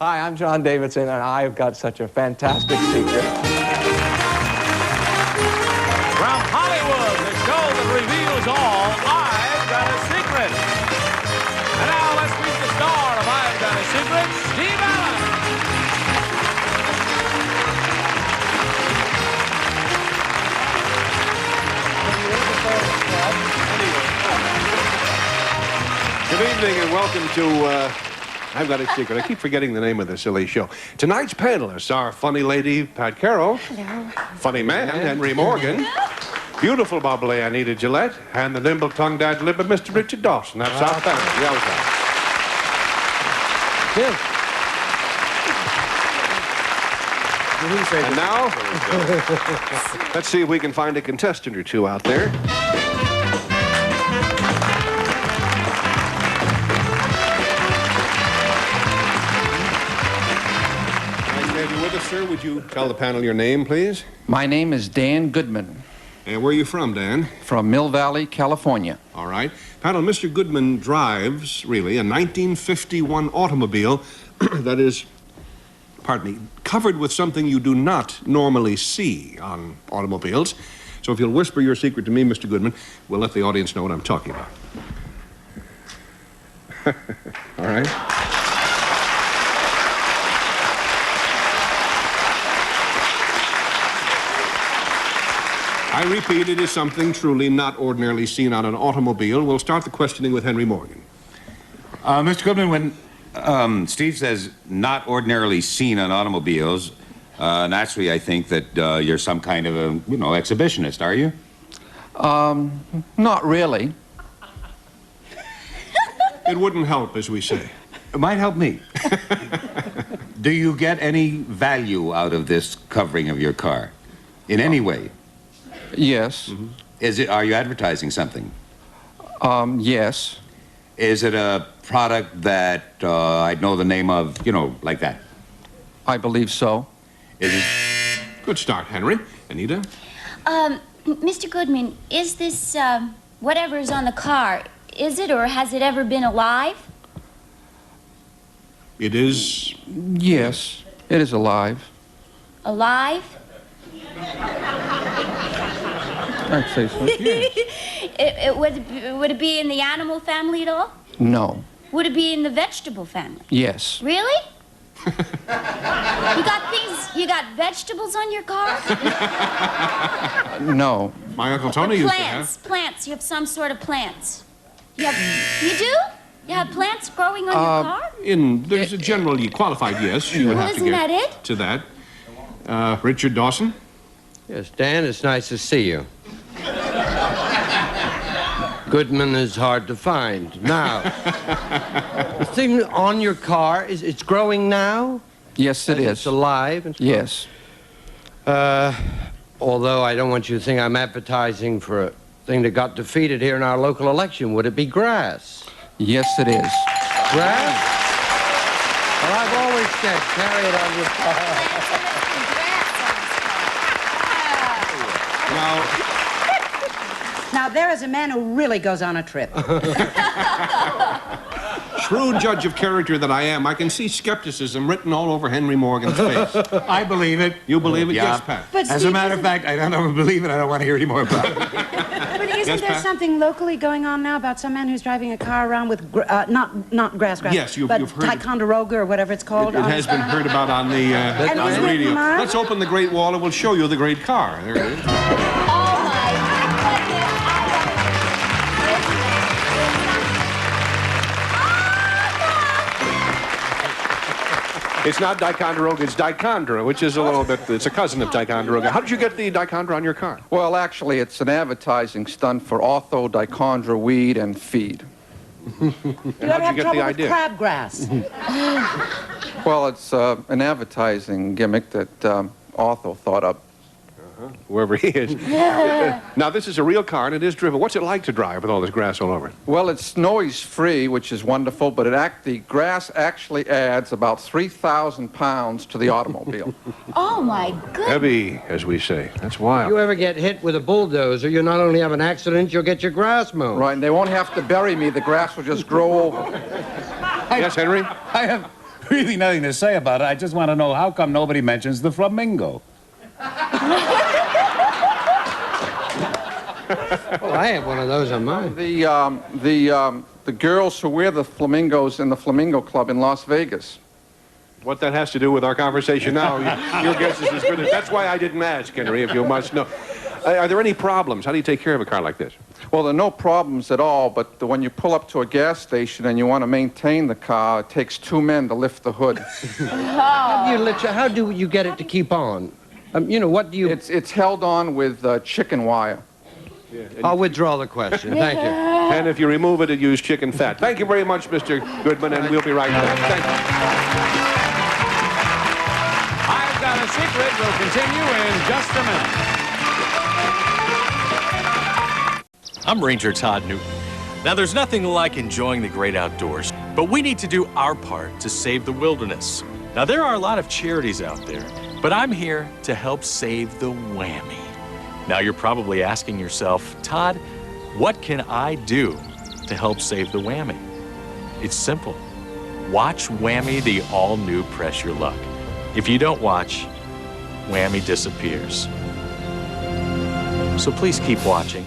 Hi, I'm John Davidson, and I've got such a fantastic secret. From Hollywood, the show that reveals all, I've Got a Secret. And now let's meet the star of I've Got a Secret, Steve Allen. Good evening and welcome to I've Got a Secret. I keep forgetting the name of the silly show. Tonight's panelists are funny lady Pat Carroll. Hello. Funny man Henry Morgan. Beautiful bubbly Anita Gillette. And the nimble-tongued ad-lib of Mr. Richard Dawson. That's our panel. Yell out. And now, let's see if we can find a contestant or two out there. With us, sir, would you tell the panel your name, please? My name is Dan Goodman. And where are you from, Dan? From Mill Valley, California. All right. Panel, Mr. Goodman drives, really, a 1951 automobile that is, pardon me, covered with something you do not normally see on automobiles. So if you'll whisper your secret to me, Mr. Goodman, we'll let the audience know what I'm talking about. All right. I repeat, it is something truly not ordinarily seen on an automobile. We'll start the questioning with Henry Morgan. Mr. Goodman, when Steve says not ordinarily seen on automobiles, naturally I think that you're some kind of a, exhibitionist, are you? Not really. It wouldn't help, as we say. It might help me. Do you get any value out of this covering of your car? In any way? Yes. Mm-hmm. Are you advertising something? Yes. Is it a product that I'd know the name of, like that? I believe so. Is it? Good start, Henry. Anita? Mr. Goodman, is this, whatever is on the car, is it or has it ever been alive? It is... Yes, it is alive. Alive? I'd say so. Yes. Would it be in the animal family at all? No. Would it be in the vegetable family? Yes. Really? You got vegetables on your car? No. My Uncle Tony used to have. Plants. You have some sort of plants. You do? You have plants growing on your car? There's a generally qualified yes. You would have to isn't get that it? to that. Richard Dawson? Yes, Dan, it's nice to see you. Goodman is hard to find. Now, the thing on your car, it's growing now? Yes, it is. It's alive? And yes. Although I don't want you to think I'm advertising for a thing that got defeated here in our local election. Would it be grass? Yes, it is. Grass? Well, I've always said, carry it on your car. Now, there is a man who really goes on a trip. Shrewd judge of character that I am, I can see skepticism written all over Henry Morgan's face. I believe it. You believe it? Yeah. Yes, Pat. But As a matter of fact, I don't ever believe it. I don't want to hear any more about it. But isn't Yes, there Pat? something locally going on now about some man who's driving a car around with, not grass, Yes, you've heard it. Ticonderoga or whatever it's called? It has been heard about on the isn't it radio. marvelous? Let's open the Great Wall and we'll show you the great car. There it is. Oh, my goodness. It's not Ticonderoga, it's Dicondra, which is a little bit, it's a cousin of Ticonderoga. How did you get the Dicondra on your car? Well, actually, it's an advertising stunt for ortho, dichondra, weed, and feed. You ever How'd you have get trouble the idea? with crabgrass? Well, it's an advertising gimmick that ortho thought up. Whoever he is. Now, this is a real car, and it is driven. What's it like to drive with all this grass all over it? Well, it's noise-free, which is wonderful, but the grass actually adds about 3,000 pounds to the automobile. Oh, my goodness. Heavy, as we say. That's wild. If you ever get hit with a bulldozer, you not only have an accident, you'll get your grass mowed. Right, and they won't have to bury me. The grass will just grow over. Yes, Henry? I have really nothing to say about it. I just want to know how come nobody mentions the flamingo. Well, I have one of those on mine. The girls who wear the flamingos in the Flamingo Club in Las Vegas. What that has to do with our conversation now, your guess is as good as... That's why I didn't ask, Henry, if you must know. Are there any problems? How do you take care of a car like this? Well, there are no problems at all, but when you pull up to a gas station and you want to maintain the car, it takes 2 men to lift the hood. How do you get it to keep on? You know, what do you... It's held on with chicken wire. Yeah, I'll withdraw the question. Thank you. and if you remove it, it use chicken fat. Thank you very much, Mr. Goodman, and we'll be right back. Thank you. I've Got a Secret will continue in just a minute. I'm Ranger Todd Newton. Now, there's nothing like enjoying the great outdoors, but we need to do our part to save the wilderness. Now, there are a lot of charities out there, but I'm here to help save the Whammy. Now, you're probably asking yourself, Todd, what can I do to help save the Whammy? It's simple. Watch Whammy, the all-new Press Your Luck. If you don't watch, Whammy disappears. So please keep watching.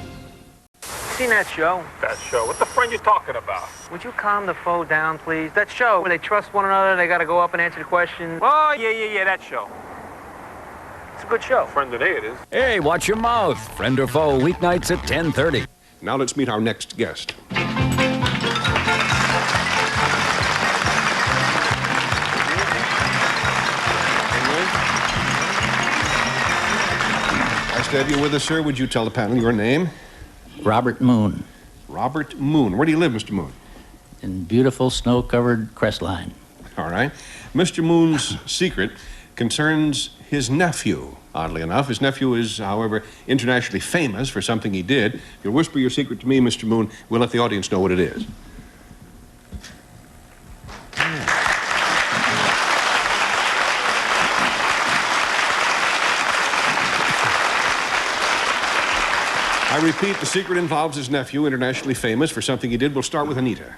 Seen that show? That show? What the friend you talking about? Would you calm the foe down, please? That show where they trust one another, they gotta go up and answer the questions. Oh, yeah, that show. It's a good show. Friend today it is. Hey, watch your mouth. Friend or foe, weeknights at 10:30. Now let's meet our next guest. Nice to have you with us, sir. Would you tell the panel your name? Robert Moon. Robert Moon. Where do you live, Mr. Moon? In beautiful snow-covered Crestline. All right. Mr. Moon's secret concerns his nephew. Oddly enough, his nephew is, however, internationally famous for something he did. If you'll whisper your secret to me, Mr. Moon, we'll let the audience know what it is. I repeat, the secret involves his nephew, internationally famous for something he did. We'll start with Anita.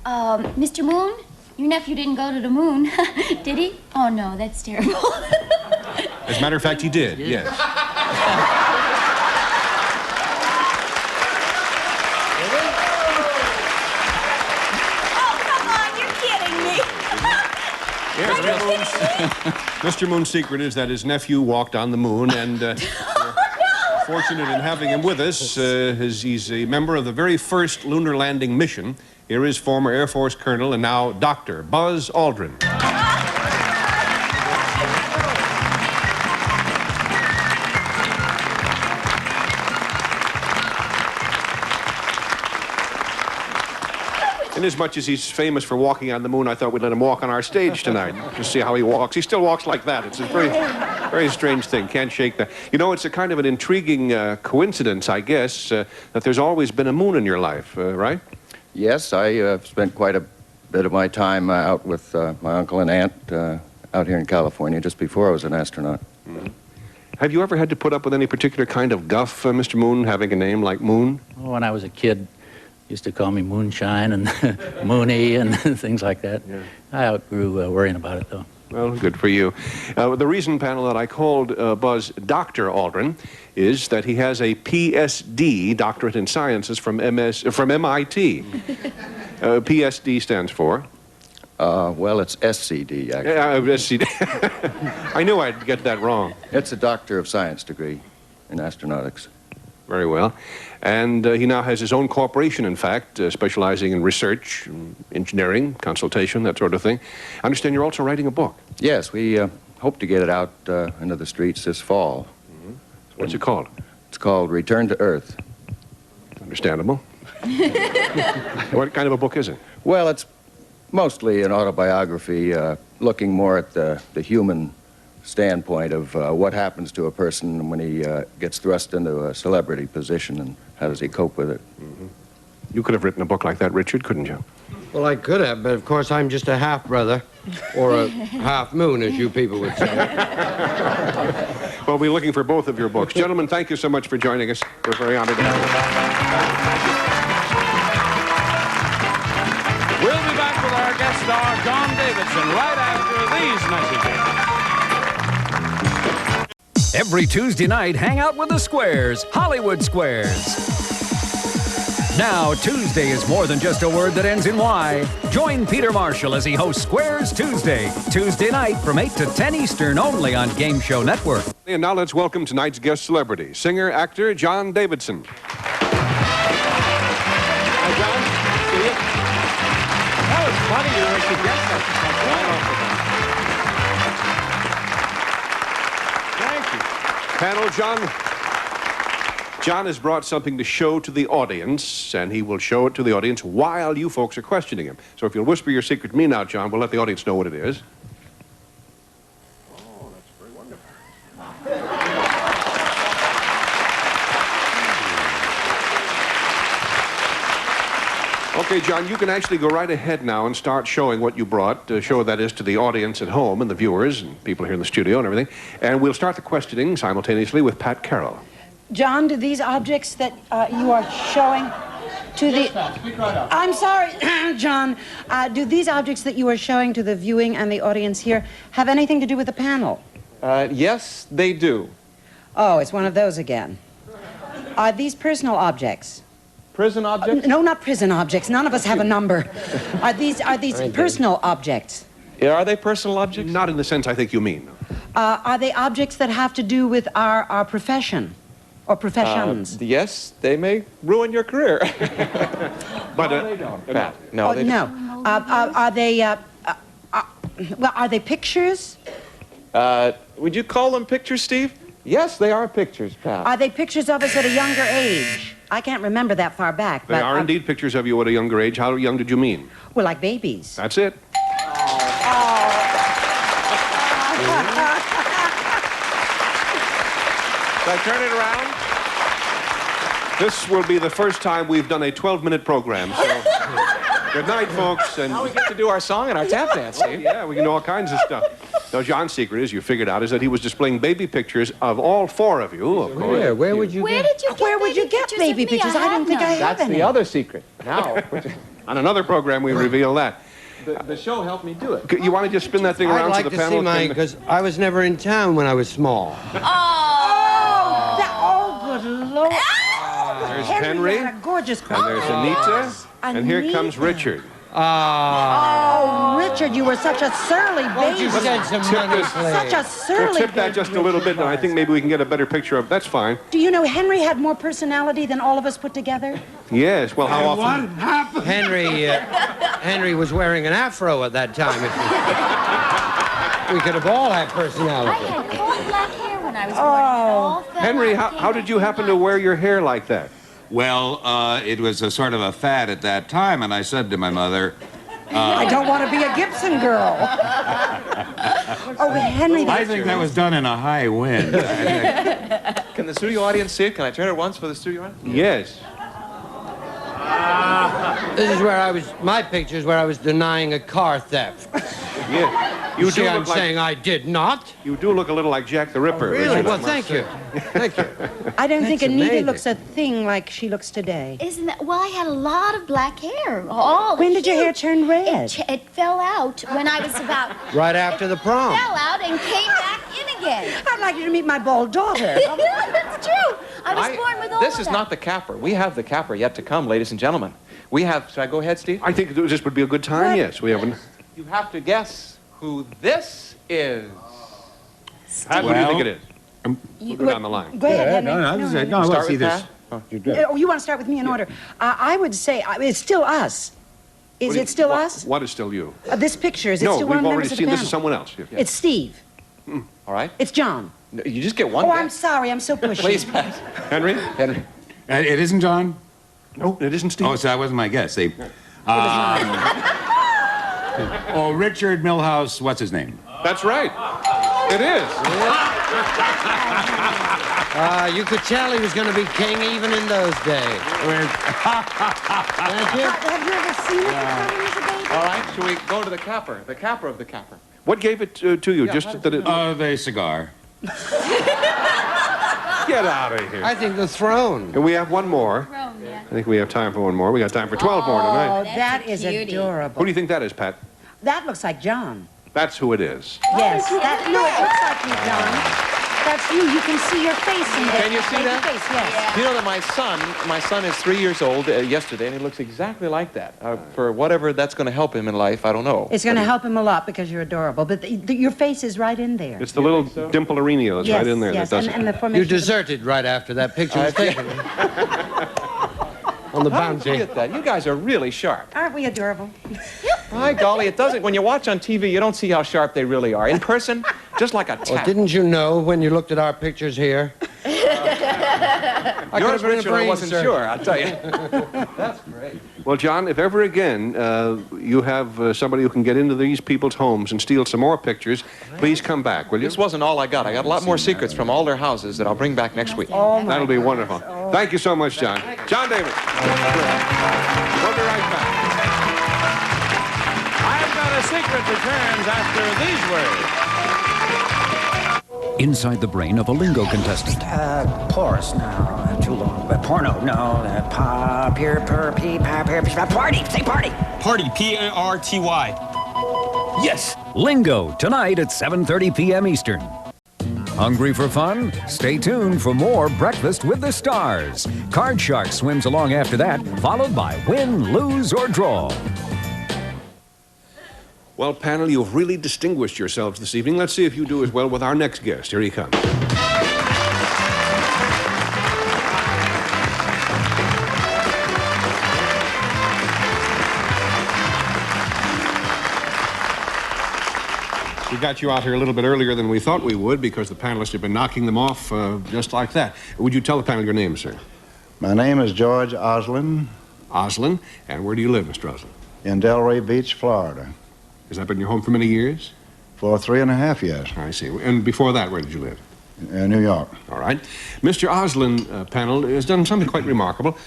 Mr. Moon, your nephew didn't go to the moon, did he? Oh, no, that's terrible. As a matter of fact, he did, yes. Oh, come on, you're kidding me. Mr. Moon's secret is that his nephew walked on the moon, and we're fortunate in having him with us. He's a member of the very first lunar landing mission. Here is former Air Force Colonel and now Dr. Buzz Aldrin. Inasmuch as he's famous for walking on the moon, I thought we'd let him walk on our stage tonight to see how he walks. He still walks like that. It's a very, very strange thing. Can't shake that. You know, it's a kind of an intriguing coincidence, I guess, that there's always been a moon in your life, right? Yes, I spent quite a bit of my time out with my uncle and aunt out here in California just before I was an astronaut. Mm-hmm. Have you ever had to put up with any particular kind of guff, Mr. Moon, having a name like Moon? When I was a kid, used to call me Moonshine and Moony and things like that. Yeah. I outgrew worrying about it, though. Well, good for you. The reason, panel, that I called Buzz Dr. Aldrin is that he has a PSD, Doctorate in Sciences, from MIT. PSD stands for? Well, it's SCD, actually. SCD. I knew I'd get that wrong. It's a Doctor of Science degree in astronautics. Very well. And he now has his own corporation, in fact, specializing in research, engineering, consultation, that sort of thing. I understand you're also writing a book. Yes, we hope to get it out into the streets this fall. Mm-hmm. What's it called? It's called Return to Earth. Understandable. What kind of a book is it? Well, it's mostly an autobiography, looking more at the human standpoint of what happens to a person when he gets thrust into a celebrity position and how does he cope with it. Mm-hmm. You could have written a book like that, Richard, couldn't you? Well, I could have, but of course I'm just a half-brother, or a half-moon, as you people would say. Well, we're looking for both of your books. Gentlemen, thank you so much for joining us. We're very honored to have you. We'll be back with our guest star John Davidson right after these messages. Every Tuesday night, hang out with the Squares, Hollywood Squares. Now, Tuesday is more than just a word that ends in Y. Join Peter Marshall as he hosts Squares Tuesday. Tuesday night from 8 to 10 Eastern, only on Game Show Network. And now let's welcome tonight's guest celebrity, singer, actor John Davidson. Hi, John. See you. That was funny you were to guess that. Panel, John has brought something to show to the audience, and he will show it to the audience while you folks are questioning him. So if you'll whisper your secret to me now, John, we'll let the audience know what it is. Oh, that's very wonderful. Okay, John, you can actually go right ahead now and start showing what you brought, show that is to the audience at home and the viewers and people here in the studio and everything. And we'll start the questioning simultaneously with Pat Carroll. John, do these objects that you are showing to the... Speak right up. I'm sorry, John. Do these objects that you are showing to the viewing and the audience here have anything to do with the panel? Yes, they do. Oh, it's one of those again. Are these personal objects? Prison objects? No, not prison objects. None of us have a number. Are these personal objects? Yeah, are they personal objects? Not in the sense I think you mean. Are they objects that have to do with our profession or professions? Yes, they may ruin your career. But they don't. Pat, no, they no. Are they? Well, are they pictures? Would you call them pictures, Steve? Yes, they are pictures, Pat. Are they pictures of us at a younger age? I can't remember that far back. They are indeed pictures of you at a younger age. How young did you mean? Well, like babies. That's it. Should I turn it around? This will be the first time we've done a 12-minute program, so good night, folks. And Now we get to do our song and our tap dance, Steve. yeah, we can do all kinds of stuff. Now, John's secret, as you figured out, is that he was displaying baby pictures of all four of you, of course. Where would you Where get... did you get Where would you get baby pictures? I don't think I have That's any. the other secret. Now, On another program, we reveal that. the show helped me do it. You want to just spin that thing I'd around like so the to panel see mine, can... because I was never in town when I was small. Oh, good Lord. There's Henry, What a gorgeous and there's Anita, and here comes Anita. Richard. Oh, Richard, you were such a surly Won't you baby. send some money, please? Such a We'll surly tip that baby, just a little bit, Richard and I think maybe we can get a better picture of... That's fine. Do you know Henry had more personality than all of us put together? Yes, well, how often... Henry was wearing an afro at that time. We could have all had I personality. had coal black hair when I was born. and it all fell Henry, out. how did you happen to wear your hair like that? Well, it was a sort of a fad at that time, and I said to my mother, I don't want to be a Gibson girl. Oh, Henry. I think that was done in a high wind. Can the studio audience see it? Can I turn it once for the studio audience? Yes. This is where I was, my picture is where I was denying a car theft. Yeah. You You see, do I'm look like... saying I did not. You do look a little like Jack the Ripper. Really? Richard, I Well, must thank say. you. Thank you. I don't think That's Anita amazing. looks a thing like she looks today. Isn't that? Well, I had a lot of black hair. All When did your hair turn red? It fell out when I was about. Right after the prom. Fell out and came back in again. I'd like you to meet my bald daughter. That's true. I was born with all This of is that. not the capper. We have the capper yet to come, ladies and gentlemen. We have... Should I go ahead, Steve? I think this would be a good time, yes. We haven't... You have to guess who this is. Pat, what do you think it is? You- Go down the line. Go ahead, Henry. No, Start let's see with this. Pat? Oh, you want to start with me in order? I would say it's still us. Is it still us? What is still you? This picture, is it No, still we've one of the already members of seen the this panel? is someone else. Yeah. It's Steve. All right. It's John. No, you just get one Oh, I'm guess. sorry. I'm so pushy. Please, Pat. Henry? Henry. It isn't John? No, it isn't Steve. Oh, so that wasn't my guess. Richard Milhouse, what's his name? That's right. It is. You could tell he was going to be king even in those days. Thank you. Have you ever seen it before when he was a baby? All right. Shall we go to the capper? The capper of the capper. What gave it to you? Yeah, Just that it... The cigar. Get out of here. I think the throne. And we have one more. Throne, yeah. I think we have time for one more. We got time for 12 more Oh, tonight. That's that a is cutie. Who adorable. do you think that is, Pat? That looks like John. That's who it is. Yes. No, it looks like you, John. That's you. You can see your face in there. Can you see that? Face, yes. You know that my son is 3 years old yesterday, and he looks exactly like that. For whatever that's going to help him in life, I don't know. It's going to help him a lot because you're adorable. But your face is right in there. It's the little dimple areneo that's right in there that does it. And the formation. You deserted right after that picture was taken. On the bounty. Look at that. You guys are really sharp. Aren't we adorable? My golly, it doesn't. When you watch on TV, you don't see how sharp they really are. In person, just like a tap. Well, didn't you know when you looked at our pictures here? Yours, Richard, I wasn't sure, I'll tell you. That's great. Well, John, if ever again you have somebody who can get into these people's homes and steal some more pictures, please come back, will you? This wasn't all I got. I got a lot more secrets from all their houses that I'll bring back next week. That'll be wonderful. Thank you so much, John. John Davidson. We'll be right back. I've Got a Secret returns after these words. Inside the brain of a lingo contestant. Porous, no, too long. But porno, no. Party, say party. Party, P-A-R-T-Y. Yes. Lingo, tonight at 7:30 p.m. Eastern. Hungry for fun? Stay tuned for more Breakfast with the Stars. Card Shark swims along after that, followed by Win, Lose, or Draw. Well, panel, you've really distinguished yourselves this evening. Let's see if you do as well with our next guest. Here he comes. We got you out here a little bit earlier than we thought we would because the panelists have been knocking them off just like that. Would you tell the panel your name, sir? My name is George Oslin. Oslin? And where do you live, Mr. Oslin? In Delray Beach, Florida. Has that been your home for many years? For 3.5 years. I see. And before that, where did you live? New York. All right. Mr. Oslin, panel, has done something quite remarkable.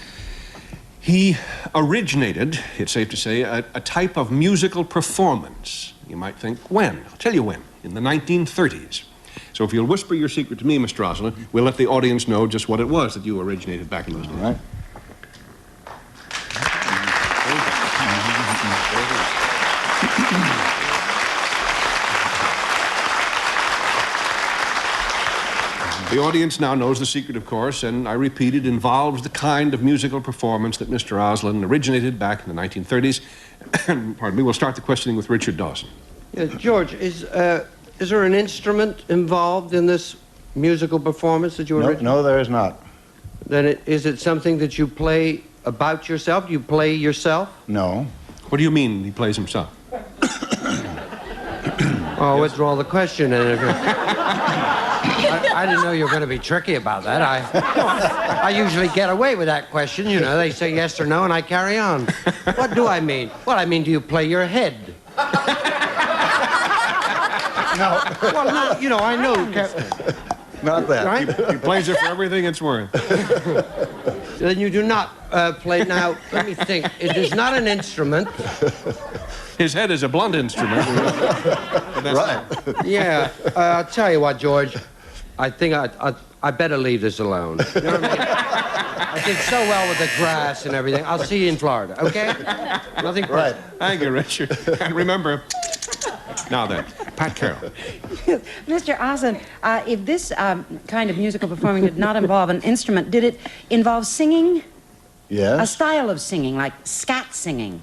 He originated, it's safe to say, a type of musical performance. You might think, when? I'll tell you when. In the 1930s. So if you'll whisper your secret to me, Mr. Oslin, we'll let the audience know just what it was that you originated back in those days. All right. The audience now knows the secret, of course, and I repeat, it involves the kind of musical performance that Mr. Oslin originated back in the 1930s. Pardon me, we'll start the questioning with Richard Dawson. George, is there an instrument involved in this musical performance that you originated? No, there is not. Then is it something that you play about yourself? Do you play yourself? No. What do you mean he plays himself? I'll withdraw the question. I didn't know you were going to be tricky about that. I usually get away with that question. You know, they say yes or no, and I carry on. What do I mean? Well, I mean, do you play your head? No. Well, no, you know, I know. Not that. Right? He plays it for everything it's worth. Then you do not play. Now, let me think. It is not an instrument. His head is a blunt instrument. Right. Yeah. I'll tell you what, George. I think I better leave this alone. You know what I mean? I did so well with the grass and everything. I'll see you in Florida, okay? Nothing right. Thank you, Richard. And remember, now then, Pat Carroll. Mr. Oslin, if this kind of musical performing did not involve an instrument, did it involve singing? Yes. A style of singing, like scat singing?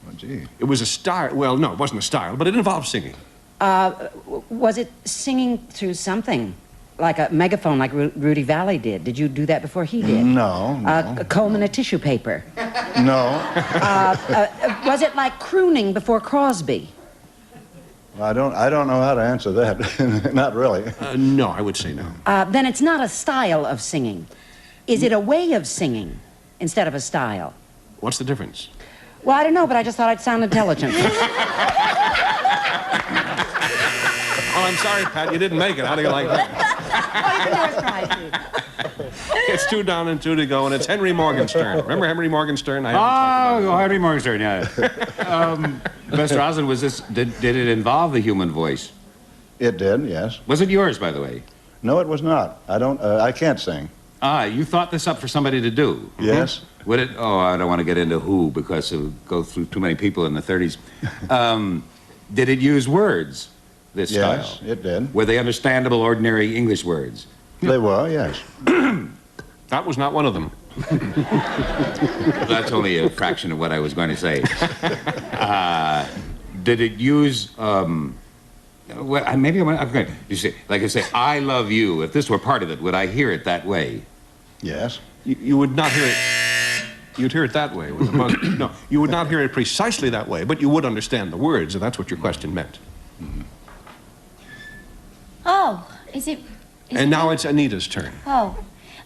Oh, gee. It was a style. Well, no, it wasn't a style, but it involved singing. Was it singing through something? Like a megaphone, like Rudy Valley did. Did you do that before he did? No. A comb and a tissue paper. No. Was it like crooning before Crosby? I don't know how to answer that. Not really. No, I would say no. Then it's not a style of singing. Is it a way of singing instead of a style? What's the difference? Well, I don't know, but I just thought I'd sound intelligent. Oh, I'm sorry, Pat, you didn't make it. How do you like that? It's 2 down and 2 to go, and it's Henry Morgenstern. Remember Henry Morgenstern? Henry Morgenstern, yeah. Mr. Oslin, was this? Did it involve the human voice? It did, yes. Was it yours, by the way? No, it was not. I can't sing. You thought this up for somebody to do? Yes. Would it? Oh, I don't want to get into who because it would go through too many people in the 30s. Did it use words, this Yes, style? it did. Were they understandable, ordinary English words? They were, yes. That was not one of them. That's only a fraction of what I was going to say. Did it use, well, maybe I'm going to, you see, like I say, I love you. If this were part of it, would I hear it that way? Yes. You would not hear it. You'd hear it that way. No, you would not hear it precisely that way, but you would understand the words, if that's what your question meant. Oh, is it? And now it's Anita's turn. Oh,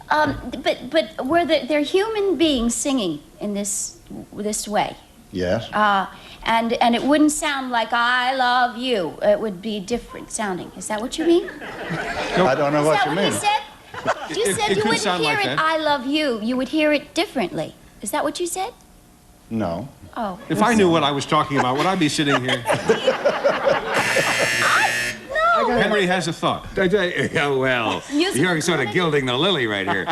but were there human beings singing in this way? Yes. And it wouldn't sound like "I love you." It would be different sounding. Is that what you mean? I don't know what you mean. Is that what you said? You said you wouldn't hear it "I love you." You would hear it differently. Is that what you said? No. Oh. If I knew what I was talking about, would I be sitting here? No. Henry has a thought. Oh, well, you're sort of gilding the lily right here.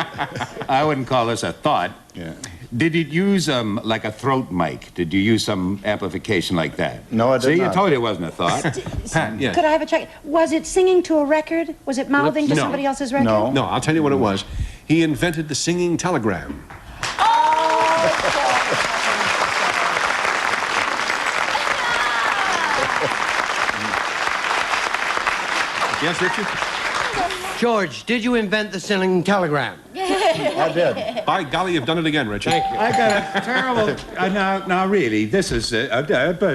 I wouldn't call this a thought. Yeah. Did it use, like a throat mic? Did you use some amplification like that? No, I did See, not. I told you it wasn't a thought. Pat, yes. Could I have a check? Was it singing to a record? Was it mouthing to No. somebody else's record? No. No, I'll tell you what it was. He invented the singing telegram. Yes, Richard? George, did you invent the singing telegram? I did. By golly, you've done it again, Richard. Thank you. I got a terrible... now, really, this is... but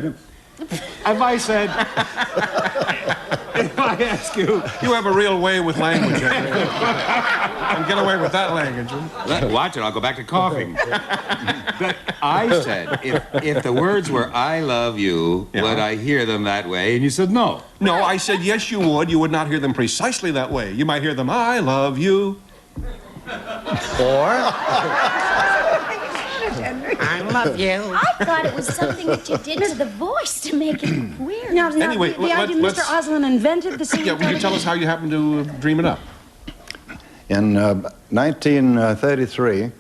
if I said... if I ask you... You have a real way with language, Henry. And get away with that language. Watch it, I'll go back to coughing. But I said, if the words were "I love you," would I hear them that way? And you said no. No, I said yes, you would. You would not hear them precisely that way. You might hear them, "I love you." Or? I love you. I thought it was something that you did to the voice to make it weird. Now, Anyway, the idea Mr. Oslin invented the singing Yeah, will you tell us how you happened to dream it up? In 1933,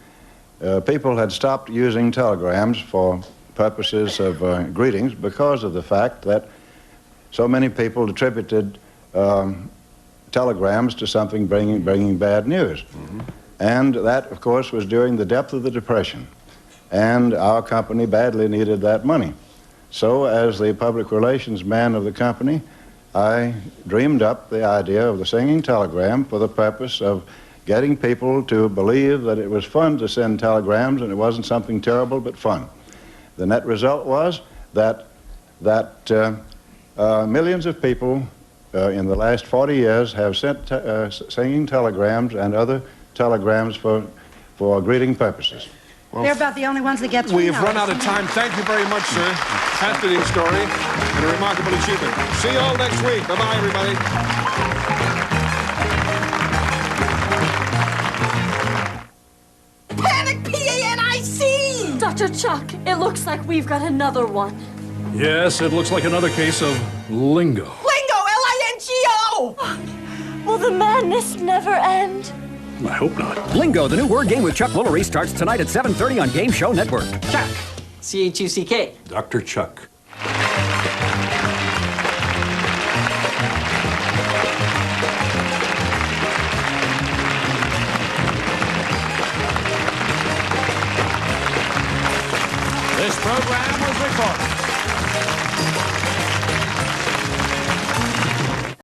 people had stopped using telegrams for purposes of greetings because of the fact that so many people attributed telegrams to something bringing bad news. Mm-hmm. And that, of course, was during the depth of the Depression. And our company badly needed that money. So, as the public relations man of the company, I dreamed up the idea of the singing telegram for the purpose of getting people to believe that it was fun to send telegrams and it wasn't something terrible but fun. The net result was that millions of people in the last 40 years have sent singing telegrams and other telegrams for greeting purposes. Well, they're about the only ones that get through. We have run out of time. Thank you very much, sir. Fascinating story and a remarkable achievement. See you all next week. Bye-bye, everybody. Panic, P-A-N-I-C! Dr. Chuck, it looks like we've got another one. Yes, it looks like another case of lingo. Lingo, L-I-N-G-O! Will the madness never end? I hope not. Lingo, the new word game with Chuck Woolery, starts tonight at 7:30 on Game Show Network. Chuck. C-H-U-C-K. Dr. Chuck. This program was recorded